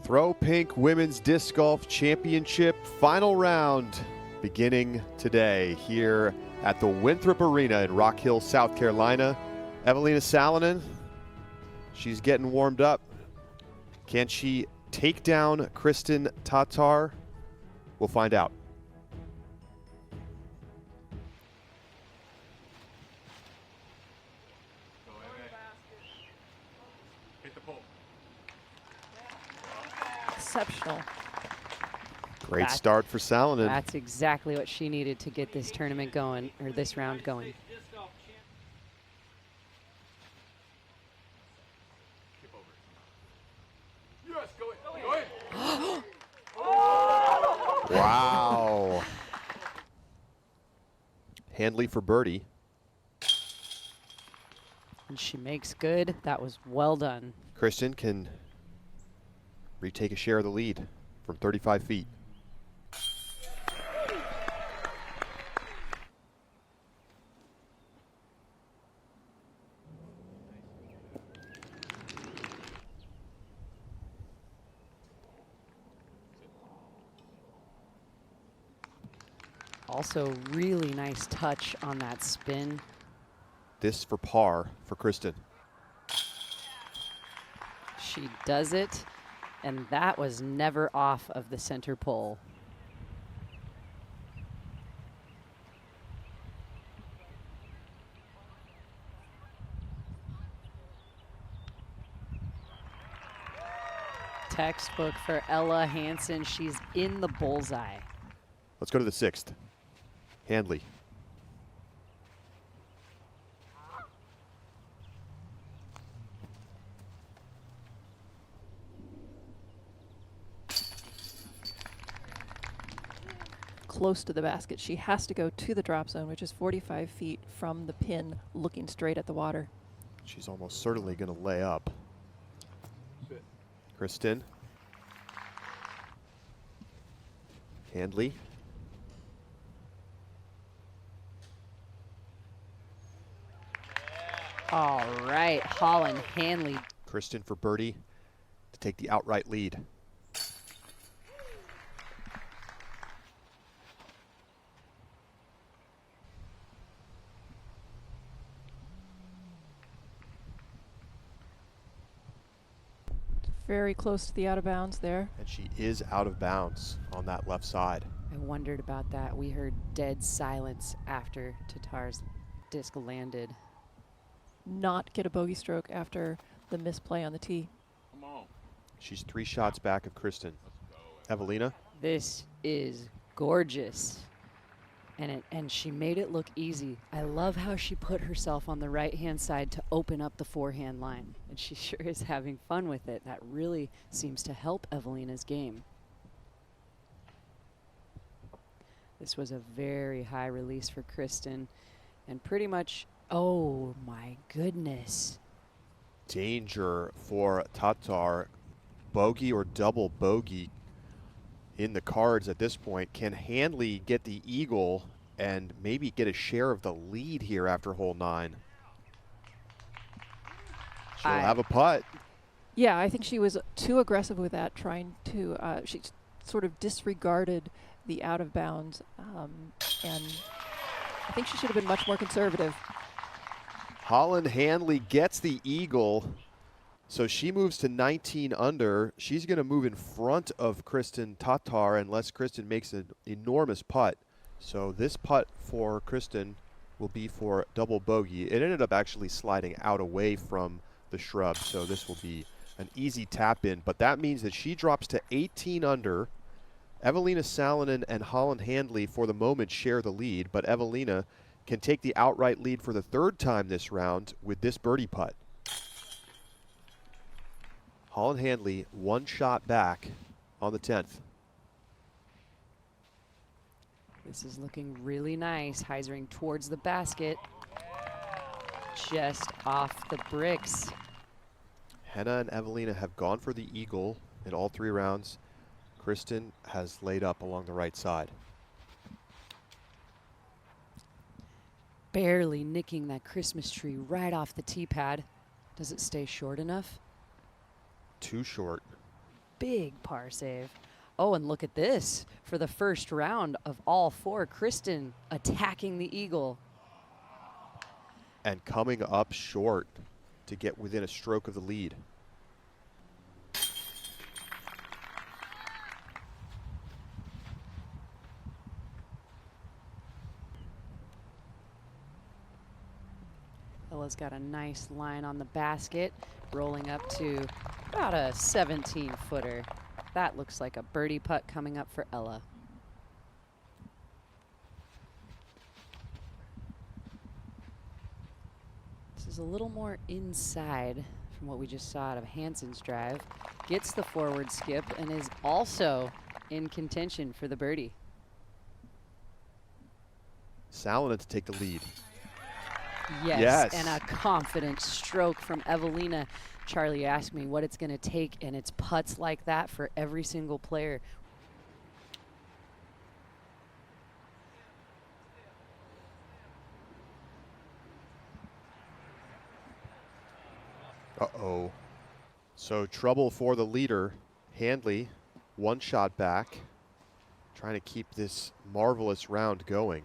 Throw Pink Women's Disc Golf Championship final round beginning today here at the Winthrop Arena in Rock Hill, South Carolina. Evelina Salonen, she's getting warmed up. Can she take down Kristin Tattar? We'll find out. Exceptional. Great start for Salonen. That's exactly what she needed to get this tournament going, or this round going. Wow. Handley for birdie. And she makes good. That was well done. Kristin can retake a share of the lead from 35 feet. Also, really nice touch on that spin. This for par for Kristin. She does it, and that was never off of the center pole. Textbook for Ella Hansen. She's in the bullseye. Let's go to the sixth. Handley. Close to the basket. She has to go to the drop zone, which is 45 feet from the pin, looking straight at the water. She's almost certainly going to lay up. Kristin. Handley. All right, Holland Hanley. Kristin for birdie to take the outright lead. Very close to the out of bounds there. And she is out of bounds on that left side. I wondered about that. We heard dead silence after Tattar's disc landed. Not get a bogey stroke after the misplay on the tee. Come on. She's 3 shots back of Kristin. Evelina. This is gorgeous. And she made it look easy. I love how she put herself on the right-hand side to open up the forehand line. And she sure is having fun with it. That really seems to help Evelina's game. This was a very high release for Kristin. And pretty much, oh my goodness. Danger for Tattar. Bogey or double bogey in the cards at this point. Can Handley get the eagle and maybe get a share of the lead here after hole 9? She'll have a putt. Yeah, I think she was too aggressive with that, trying to, she sort of disregarded the out of bounds, and I think she should have been much more conservative. Holland Handley gets the eagle. So she moves to 19 under. She's going to move in front of Kristin Tattar unless Kristin makes an enormous putt. So this putt for Kristin will be for double bogey. It ended up actually sliding out away from the shrub, so this will be an easy tap in. But that means that she drops to 18 under. Evelina Salonen and Holland Handley for the moment share the lead, but Evelina can take the outright lead for the 3rd time this round with this birdie putt. Holland Handley 1 shot back on the 10th. This is looking really nice. Heisering towards the basket. Just off the bricks. Henna and Evelina have gone for the eagle in all 3 rounds. Kristin has laid up along the right side. Barely nicking that Christmas tree right off the tee pad. Does it stay short enough? Too short. big par save. Oh, and look at this. For the first round of all four, Kristen attacking the eagle. And coming up short to get within a stroke of the lead. Ella's got a nice line on the basket, rolling up to about a 17-footer. That looks like a birdie putt coming up for Ella. This is a little more inside from what we just saw out of Hansen's drive. Gets the forward skip and is also in contention for the birdie. Salonen to take the lead. Yes, and a confident stroke from Evelina. Charlie asked me what it's going to take, and it's putts like that for every single player. Uh-oh. So trouble for the leader. Handley, one shot back, trying to keep this marvelous round going.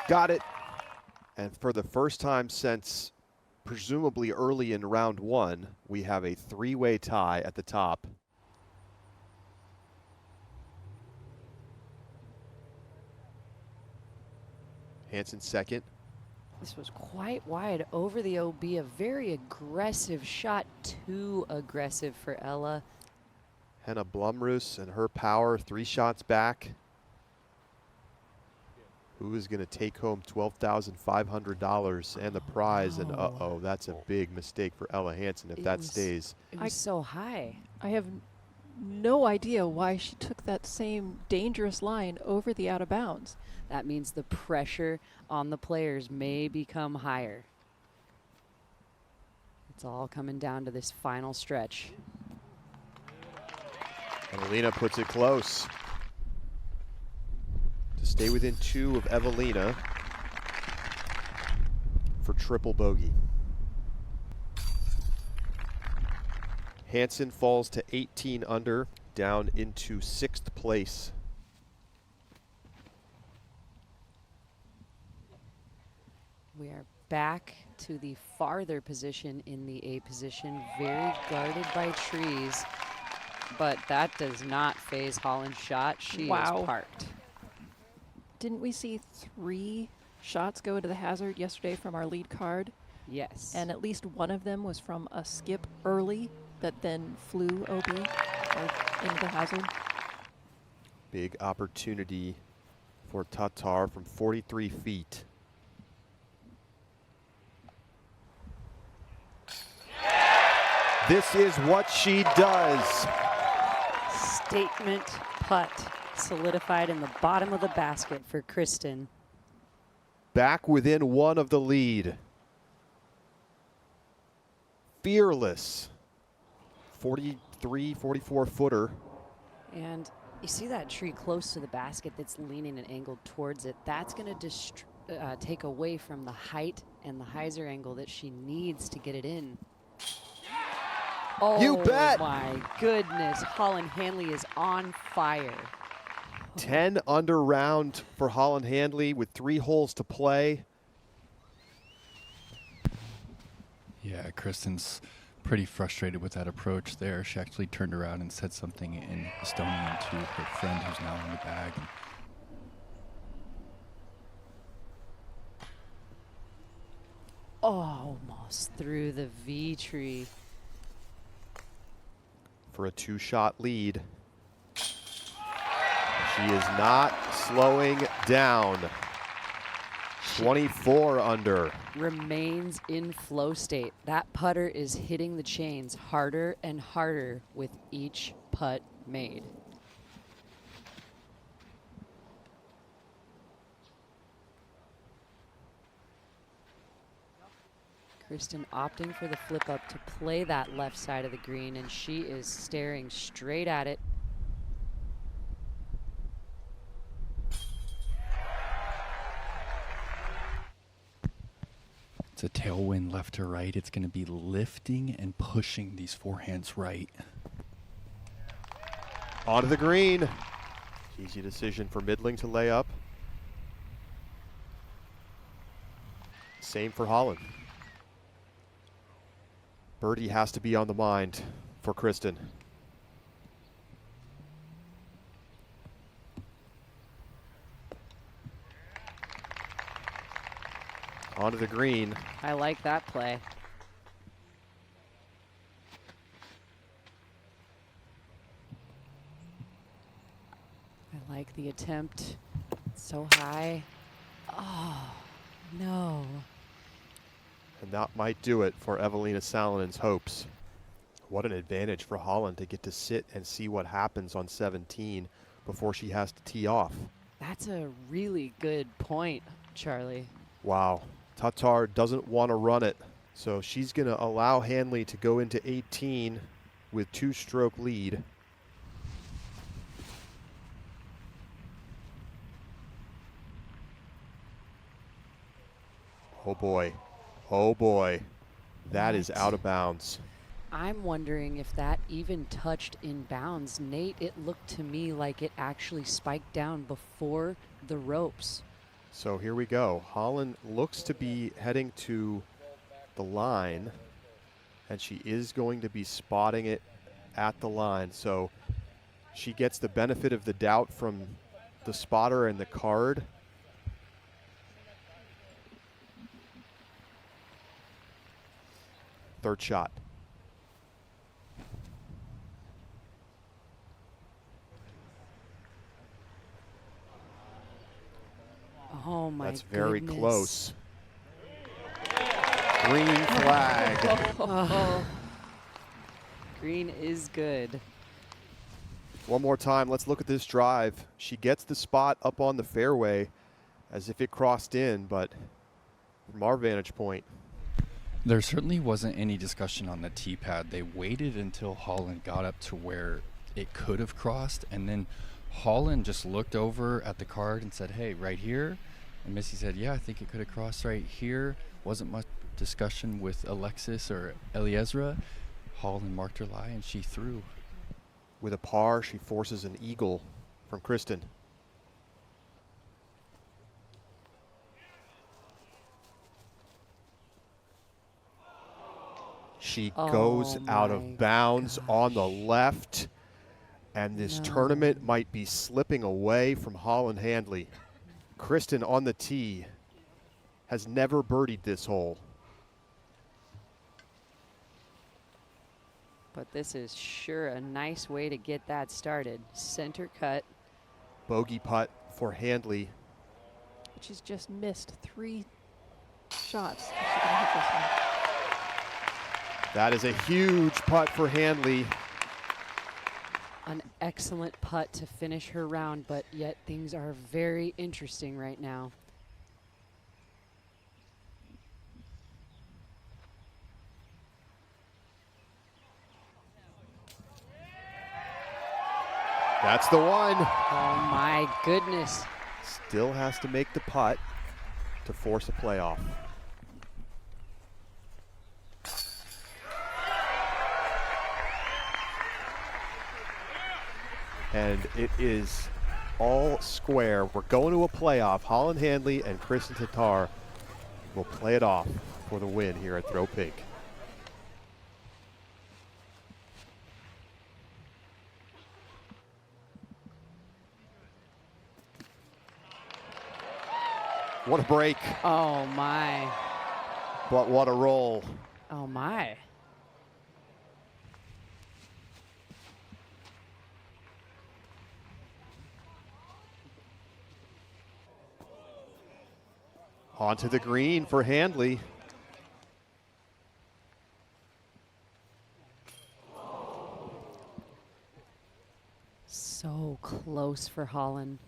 Got it. And for the first time since presumably early in round one, we have a three-way tie at the top. Hansen second. This was quite wide over the OB, a very aggressive shot, too aggressive for Ella. Henna Blumroos and her power, 3 shots back. Who is going to take home $12,500 and the prize? And uh-oh, that's a big mistake for Ella Hansen if that stays. It was so high. I have no idea why she took that same dangerous line over the out of bounds. That means the pressure on the players may become higher. It's all coming down to this final stretch. And Alina puts it close. To stay within 2 of Evelina for triple bogey. Hansen falls to 18 under, down into 6th place. We are back to the farther position in the A position, very guarded by trees, but that does not phase Holland's shot. She is parked. Didn't we see 3 shots go into the hazard yesterday from our lead card? Yes. And at least one of them was from a skip early that then flew OB or into the hazard. Big opportunity for Tatar from 43 feet. This is what she does. Statement putt solidified in the bottom of the basket for Kristen. Back within 1 of the lead. Fearless. 43, 44 footer. And you see that tree close to the basket that's leaning and angled towards it. That's going to take away from the height and the hyzer angle that she needs to get it in. Oh, you bet. My goodness. Holland Handley is on fire. 10 under round for Holland Handley with 3 holes to play. Yeah, Kristen's pretty frustrated with that approach there. She actually turned around and said something in Estonian to her friend who's now in the bag. Almost through the V tree. For a 2-shot lead. She is not slowing down. 24 under. Remains in flow state. That putter is hitting the chains harder and harder with each putt made. Kristen opting for the flip up to play that left side of the green, and she is staring straight at it. It's a tailwind left to right. It's going to be lifting and pushing these forehands right. Onto the green. Easy decision for Midling to lay up. Same for Holland. Birdie has to be on the mind for Kristen. Onto the green. I like that play. I like the attempt. So high. Oh, no. And that might do it for Evelina Salinen's hopes. What an advantage for Holland to get to sit and see what happens on 17 before she has to tee off. That's a really good point, Charlie. Wow. Tatar doesn't want to run it, so she's going to allow Hanley to go into 18 with 2-stroke lead. Oh boy. Oh boy. That is What? out of bounds. I'm wondering if that even touched in bounds. Nate, it looked to me like it actually spiked down before the ropes. So here we go. Holland looks to be heading to the line, and she is going to be spotting it at the line. So she gets the benefit of the doubt from the spotter and the card. Third shot. Oh my That's very goodness. close. Green flag. Oh. Green is good. One more time, let's look at this drive. She gets the spot up on the fairway as if it crossed in, but from our vantage point, There certainly wasn't any discussion on the tee pad. They waited until Holland got up to where it could have crossed, and then Holland just looked over at the card and said, hey, right here. And Missy said, yeah, I think it could have crossed right here. Wasn't much discussion with Alexis or Eliezra. Holland marked her lie, and she threw. with a par, she forces an eagle from Kristen. She goes out my of bounds on the gosh. left, and this No. tournament might be slipping away from Holland Handley. Kristen on the tee has never birdied this hole. But this is sure a nice way to get that started. Center cut. Bogey putt for Handley. But she's just missed 3 shots. She's gonna hit this one. That is a huge putt for Handley. An excellent putt to finish her round, but yet things are very interesting right now. That's the one. Oh my goodness. Still has to make the putt to force a playoff. And it is all square. We're going to a playoff. Holland Handley and Kristen Tatar will play it off for the win here at Throw Pink. What a break, Oh my. but what a roll. Oh my. Onto the green for Handley. So close for Holland.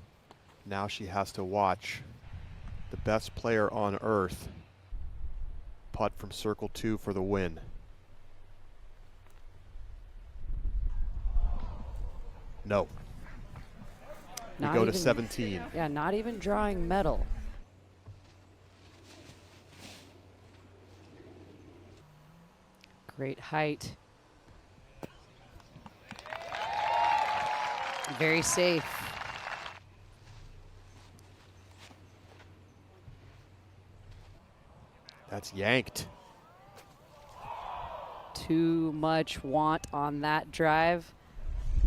Now she has to watch the best player on earth putt from circle 2 for the win. No. We Not go to even- 17. Yeah, not even drawing metal. Great height. Very safe. That's yanked. Too much want on that drive.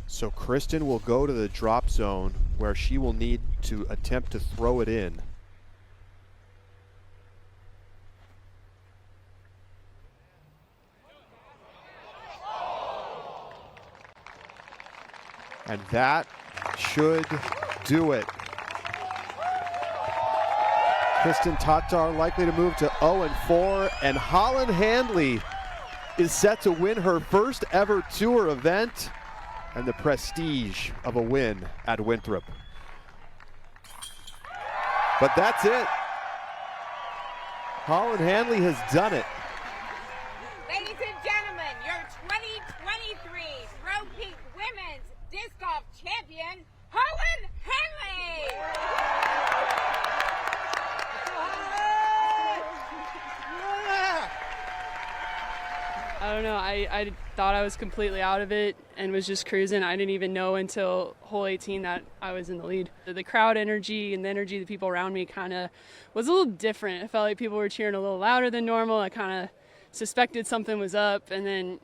So Kristen will go to the drop zone where she will need to attempt to throw it in. And that should do it. Kristen Tatar likely to move to 0-4, and Holland Handley is set to win her first ever tour event and the prestige of a win at Winthrop. But that's it. Holland Handley has done it. Ladies and gentlemen, your 2023 Throw Peak Women's Disc Golf Champion, Holland Handley! I don't know. I thought I was completely out of it and was just cruising. I didn't even know until hole 18 that I was in the lead. The crowd energy and the energy of the people around me kind of was a little different. I felt like people were cheering a little louder than normal. I kind of suspected something was up. And then,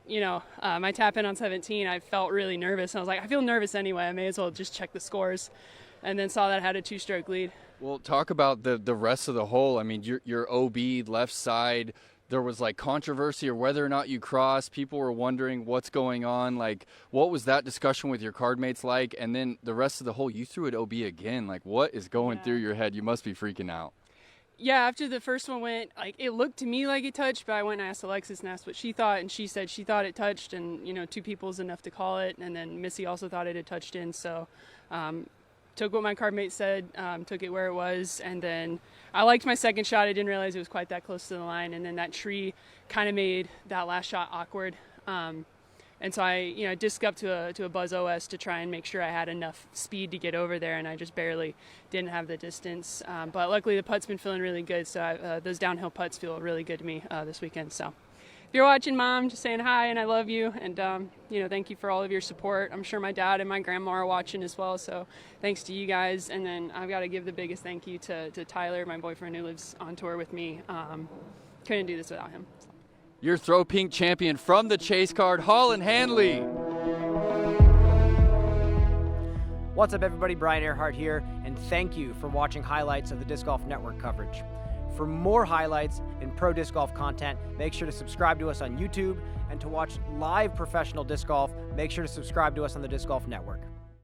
my tap in on 17, I felt really nervous. And I was like, I feel nervous anyway. I may as well just check the scores. And then saw that I had a 2-stroke lead. Well, talk about the rest of the hole. I mean, your OB left side, there was like controversy or whether or not you crossed. People were wondering what's going on. Like, what was that discussion with your card mates like? And then the rest of the hole, you threw it OB again. Like, what is going through your head? You must be freaking out. Yeah, after the first one went, like, it looked to me like it touched, but I went and asked Alexis and asked what she thought, and she said she thought it touched, and, 2 people's enough to call it. And then Missy also thought it had touched in, so took what my card mate said, took it where it was, and then I liked my second shot. I didn't realize it was quite that close to the line, and then that tree kind of made that last shot awkward. And so I disc up to a Buzz OS to try and make sure I had enough speed to get over there, and I just barely didn't have the distance. But luckily the putt's been feeling really good, so those downhill putts feel really good to me this weekend. So if you're watching, Mom, just saying hi and I love you, and thank you for all of your support. I'm sure my dad and my grandma are watching as well, so thanks to you guys. And then I've got to give the biggest thank you to Tyler, my boyfriend who lives on tour with me. Couldn't do this without him. Your Throw Pink champion from the chase card, Holland Handley. What's up, everybody? Brian Earhart here, and thank you for watching highlights of the Disc Golf Network coverage. For more highlights and pro disc golf content, make sure to subscribe to us on YouTube, and to watch live professional disc golf, make sure to subscribe to us on the Disc Golf Network.